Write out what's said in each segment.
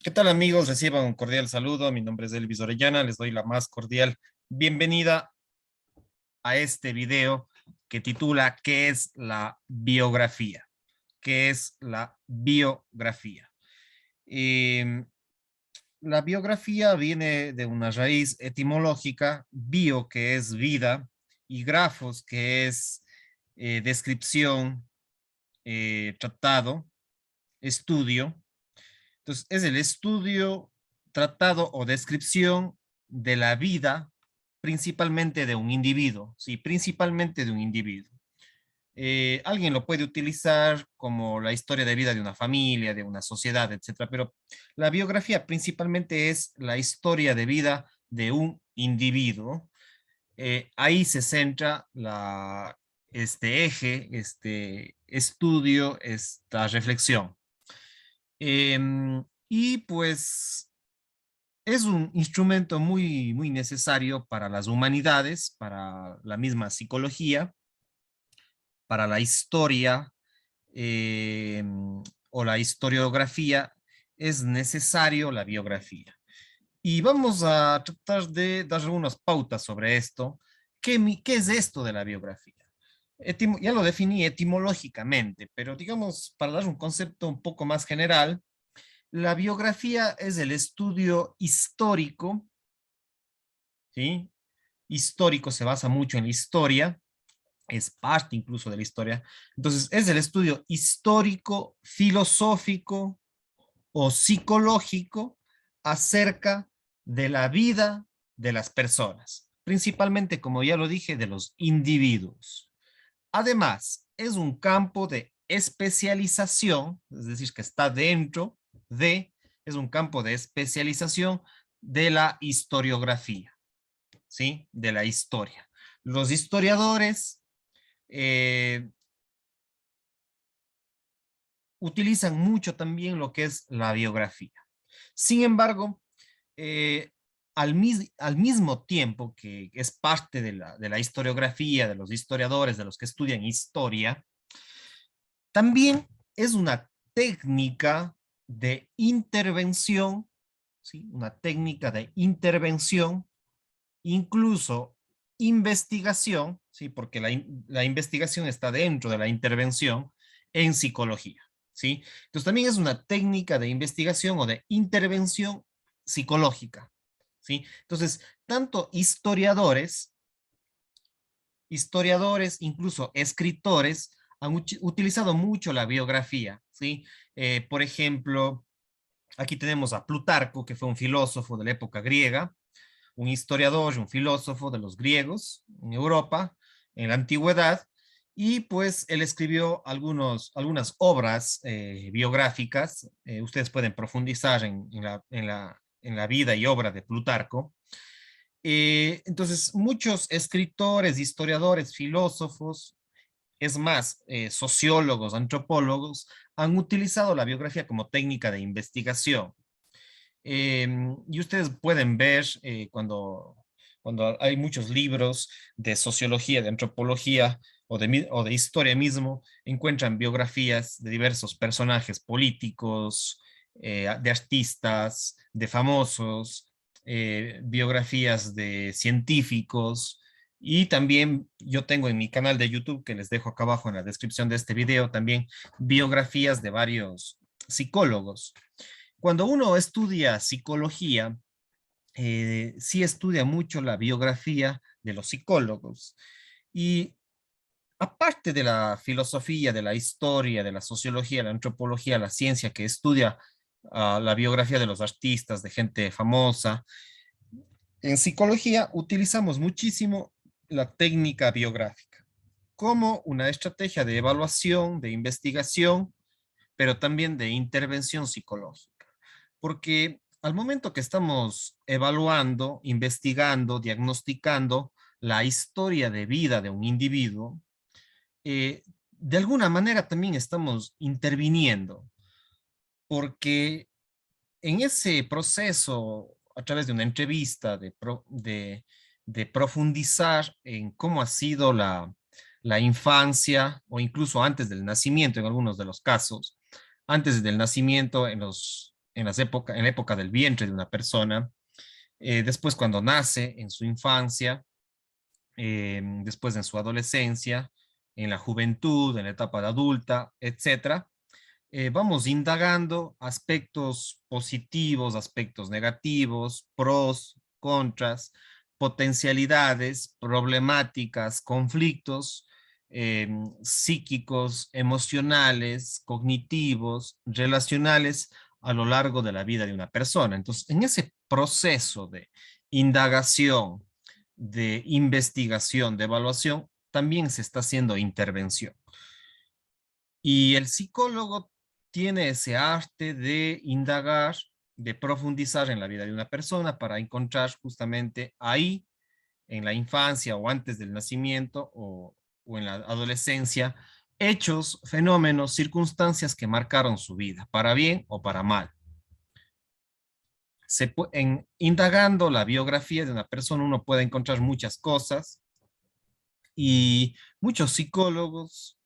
¿Qué tal amigos? Reciban un cordial saludo. Mi nombre es Elvis Orellana. Les doy la más cordial bienvenida a este video que titula ¿Qué es la biografía? ¿Qué es la biografía? Eh, la biografía viene de una raíz etimológica, bio que es vida y grafos que es descripción, tratado, estudio. Entonces, es el estudio, tratado o descripción de la vida, principalmente de un individuo, sí, principalmente de un individuo. Alguien lo puede utilizar como la historia de vida de una familia, de una sociedad, etcétera, pero la biografía principalmente es la historia de vida de un individuo. Ahí se centra este eje, este estudio, esta reflexión. Y pues es un instrumento muy necesario para las humanidades, para la misma psicología, para la historia o la historiografía. Es necesario la biografía. Y vamos a tratar de dar algunas pautas sobre esto. ¿Qué es esto de la biografía? Ya lo definí etimológicamente, pero digamos, para dar un concepto un poco más general, la biografía es el estudio histórico, ¿sí? Histórico se basa mucho en la historia, es parte incluso de la historia. Entonces, es el estudio histórico, filosófico o psicológico acerca de la vida de las personas, principalmente, como ya lo dije, de los individuos. Además, es un campo de especialización, es decir, que está dentro de, es un campo de especialización de la historiografía, ¿sí? De la historia. Los historiadores eh, utilizan mucho también lo que es la biografía. Sin embargo, eh, al mismo tiempo que es parte de la historiografía, de los historiadores, de los que estudian historia, también es una técnica de intervención, ¿sí? Una técnica de intervención, incluso investigación, ¿sí? Porque la investigación está dentro de la intervención en psicología, ¿sí? Entonces también es una técnica de investigación o de intervención psicológica, ¿sí? Entonces, tanto incluso escritores, han utilizado mucho la biografía, ¿sí? Por ejemplo, aquí tenemos a Plutarco, que fue un filósofo de la época griega, un historiador, un filósofo de los griegos en Europa, en la antigüedad, y pues él escribió algunas obras biográficas. Ustedes pueden profundizar en la vida y obra de Plutarco. Entonces, muchos escritores, historiadores, filósofos, es más, sociólogos, antropólogos, han utilizado la biografía como técnica de investigación. Y ustedes pueden ver cuando hay muchos libros de sociología, de antropología o de historia mismo, encuentran biografías de diversos personajes políticos, de artistas, de famosos, biografías de científicos. Y también yo tengo en mi canal de YouTube, que les dejo acá abajo en la descripción de este video, también biografías de varios psicólogos. Cuando uno estudia psicología, sí estudia mucho la biografía de los psicólogos. Y aparte de la filosofía, de la historia, de la sociología, la antropología, la ciencia que estudia la biografía de los artistas, de gente famosa, en psicología utilizamos muchísimo la técnica biográfica como una estrategia de evaluación, de investigación, pero también de intervención psicológica. Porque al momento que estamos evaluando, investigando, diagnosticando la historia de vida de un individuo, de alguna manera también estamos interviniendo, porque en ese proceso, a través de una entrevista, de profundizar en cómo ha sido la infancia o incluso antes del nacimiento en algunos de los casos, antes del nacimiento en la época del vientre de una persona, después cuando nace, en su infancia, después en su adolescencia, en la juventud, en la etapa de adulta, etcétera. Vamos indagando aspectos positivos, aspectos negativos, pros, contras, potencialidades, problemáticas, conflictos psíquicos, emocionales, cognitivos, relacionales a lo largo de la vida de una persona. Entonces, en ese proceso de indagación, de investigación, de evaluación, también se está haciendo intervención. Y el psicólogo tiene ese arte de indagar, de profundizar en la vida de una persona para encontrar justamente ahí, en la infancia o antes del nacimiento o en la adolescencia, hechos, fenómenos, circunstancias que marcaron su vida, para bien o para mal. Indagando la biografía de una persona uno puede encontrar muchas cosas y muchos psicólogos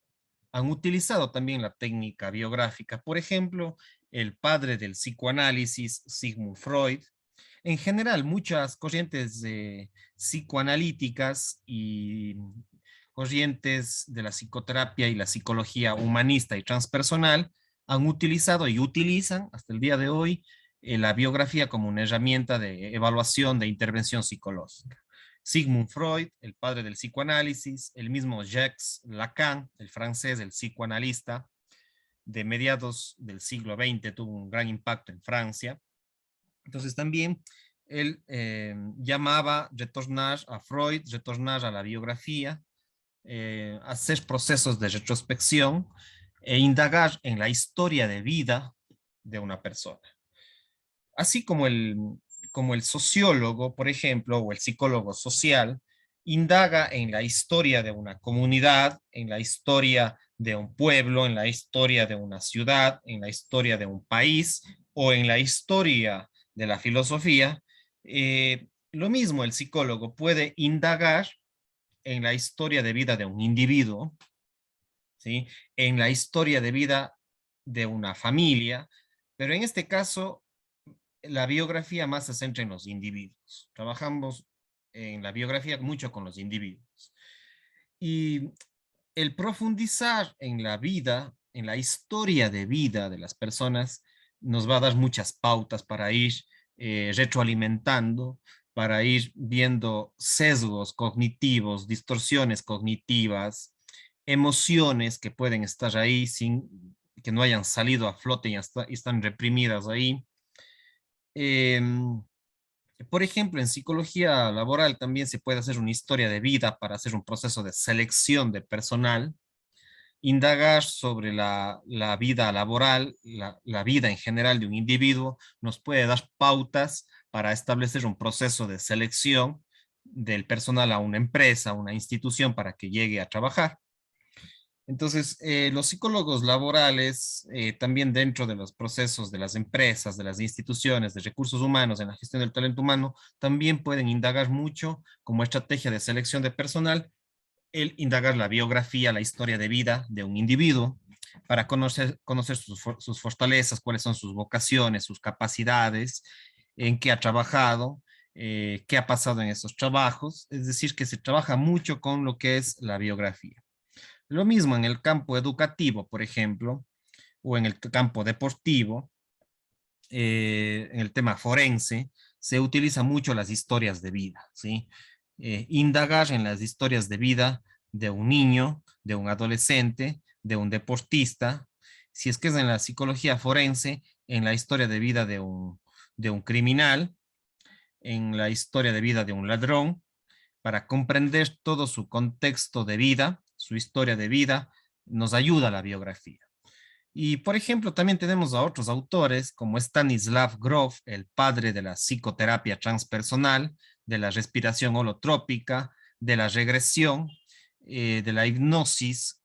han utilizado también la técnica biográfica. Por ejemplo, el padre del psicoanálisis, Sigmund Freud. En general, muchas corrientes psicoanalíticas y corrientes de la psicoterapia y la psicología humanista y transpersonal han utilizado y utilizan hasta el día de hoy la biografía como una herramienta de evaluación de intervención psicológica. Sigmund Freud, el padre del psicoanálisis, el mismo Jacques Lacan, el francés, el psicoanalista de mediados del siglo XX, tuvo un gran impacto en Francia. Entonces también él llamaba retornar a Freud, retornar a la biografía, hacer procesos de retrospección e indagar en la historia de vida de una persona. Así como el sociólogo, por ejemplo, o el psicólogo social, indaga en la historia de una comunidad, en la historia de un pueblo, en la historia de una ciudad, en la historia de un país o en la historia de la filosofía. Lo mismo el psicólogo puede indagar en la historia de vida de un individuo, ¿sí? En la historia de vida de una familia, pero en este caso la biografía más se centra en los individuos. Trabajamos en la biografía mucho con los individuos. Y el profundizar en la vida, en la historia de vida de las personas, nos va a dar muchas pautas para ir retroalimentando, para ir viendo sesgos cognitivos, distorsiones cognitivas, emociones que pueden estar ahí sin que no hayan salido a flote y están reprimidas ahí. Eh, por ejemplo, en psicología laboral también se puede hacer una historia de vida para hacer un proceso de selección de personal, indagar sobre la vida laboral, la vida en general de un individuo, nos puede dar pautas para establecer un proceso de selección del personal a una empresa, a una institución para que llegue a trabajar. Entonces, los psicólogos laborales, también dentro de los procesos de las empresas, de las instituciones, de recursos humanos, en la gestión del talento humano, también pueden indagar mucho como estrategia de selección de personal, el indagar la biografía, la historia de vida de un individuo, para conocer sus fortalezas, cuáles son sus vocaciones, sus capacidades, en qué ha trabajado, qué ha pasado en esos trabajos. Es decir, que se trabaja mucho con lo que es la biografía. Lo mismo en el campo educativo, por ejemplo, o en el campo deportivo, en el tema forense, se utiliza mucho las historias de vida, ¿sí? Indagar en las historias de vida de un niño, de un adolescente, de un deportista, si es que es en la psicología forense, en la historia de vida de un criminal, en la historia de vida de un ladrón, para comprender todo su contexto de vida, su historia de vida, nos ayuda la biografía. Y, por ejemplo, también tenemos a otros autores como Stanislav Grof, el padre de la psicoterapia transpersonal, de la respiración holotrópica, de la regresión, de la hipnosis.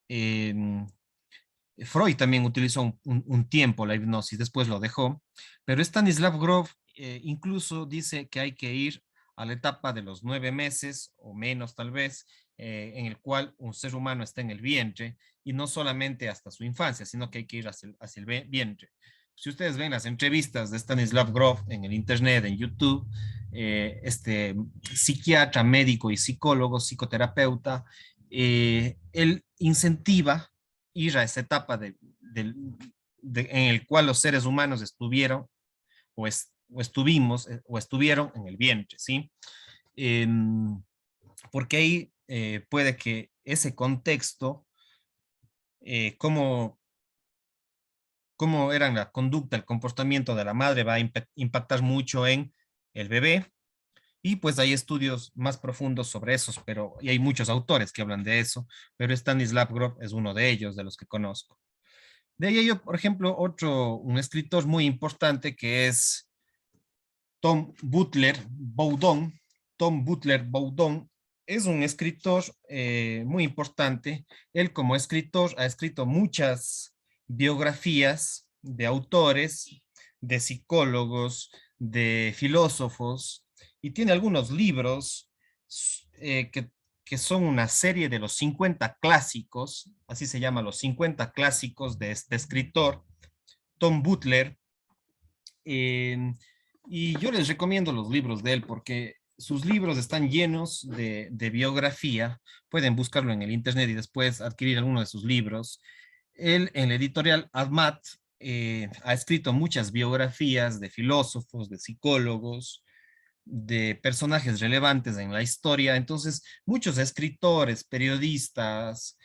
Freud también utilizó un tiempo la hipnosis, después lo dejó, pero Stanislav Grof incluso dice que hay que ir a la etapa de los 9 meses o menos tal vez, en el cual un ser humano está en el vientre y no solamente hasta su infancia, sino que hay que ir hacia el vientre. si ustedes ven las entrevistas de Stanislav Grof en el internet, en YouTube, este psiquiatra, médico y psicólogo, psicoterapeuta, él incentiva ir a esa etapa en el cual los seres humanos estuvieron o estuvimos o estuvieron en el vientre, ¿sí? Eh, Porque ahí puede que ese contexto, cómo, cómo era la conducta, el comportamiento de la madre va a impactar mucho en el bebé. Y pues hay estudios más profundos sobre esos, y hay muchos autores que hablan de eso, pero Stanislav Grof es uno de ellos, de los que conozco. De ahí hay, por ejemplo, un escritor muy importante que es Tom Butler Bowdon. Tom Butler Bowdon es un escritor muy importante. Él como escritor ha escrito muchas biografías de autores, de psicólogos, de filósofos, y tiene algunos libros que son una serie de los 50 clásicos, así se llama, los 50 clásicos de este escritor, Tom Butler. eh, y yo les recomiendo los libros de él porque sus libros están llenos de biografía. Pueden buscarlo en el internet y después adquirir alguno de sus libros. Él en la editorial Admat ha escrito muchas biografías de filósofos, de psicólogos, de personajes relevantes en la historia. Entonces, muchos escritores, periodistas,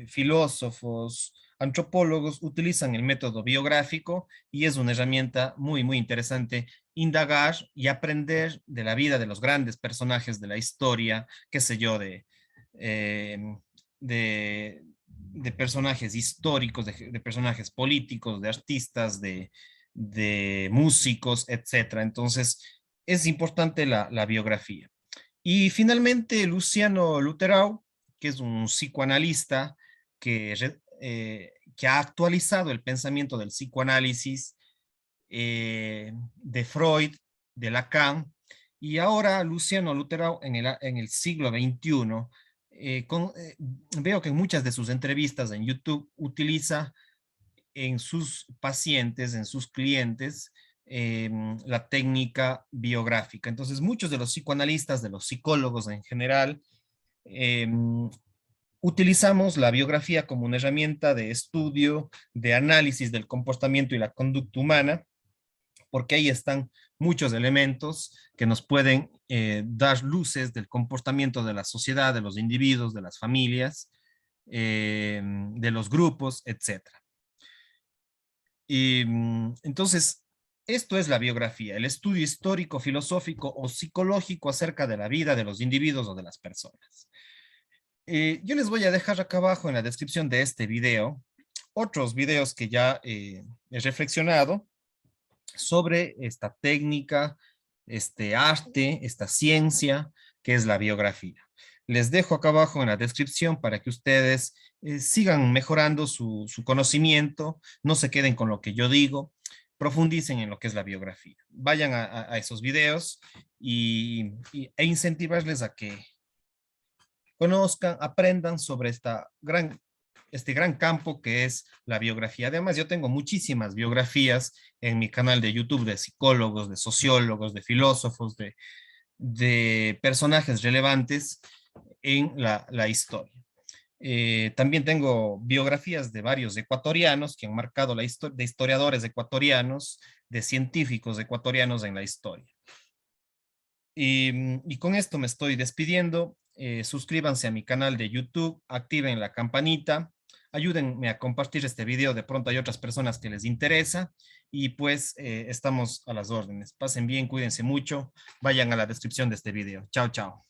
filósofos, antropólogos utilizan el método biográfico y es una herramienta muy, muy interesante indagar y aprender de la vida de los grandes personajes de la historia, qué sé yo, eh, de personajes históricos, de personajes políticos, de artistas, de músicos, etcétera. Entonces, es importante la biografía. Y finalmente, Luciano Lutherau, que es un psicoanalista que ha actualizado el pensamiento del psicoanálisis de Freud, de Lacan, y ahora Luciano Lutherau en el siglo XXI, veo que en muchas de sus entrevistas en YouTube utiliza en sus pacientes, en sus clientes, la técnica biográfica. Entonces, muchos de los psicoanalistas, de los psicólogos en general, eh, utilizamos la biografía como una herramienta de estudio, de análisis del comportamiento y la conducta humana, porque ahí están muchos elementos que nos pueden dar luces del comportamiento de la sociedad, de los individuos, de las familias, de los grupos, etcétera. Y entonces, esto es la biografía, el estudio histórico, filosófico o psicológico acerca de la vida de los individuos o de las personas. Yo les voy a dejar acá abajo en la descripción de este video otros videos que ya he reflexionado sobre esta técnica, este arte, esta ciencia que es la biografía. Les dejo acá abajo en la descripción para que ustedes sigan mejorando su conocimiento, no se queden con lo que yo digo, profundicen en lo que es la biografía. Vayan a esos videos e incentivarles a que conozcan, aprendan sobre este gran campo que es la biografía. Además, yo tengo muchísimas biografías en mi canal de YouTube de psicólogos, de sociólogos, de filósofos, de personajes relevantes en la historia. También tengo biografías de varios ecuatorianos que han marcado la historia, de historiadores ecuatorianos, de científicos ecuatorianos en la historia. Y con esto me estoy despidiendo. Suscríbanse a mi canal de YouTube, activen la campanita, ayúdenme a compartir este video, de pronto hay otras personas que les interesa y pues estamos a las órdenes. Pasen bien, cuídense mucho, vayan a la descripción de este video. Chao, chao.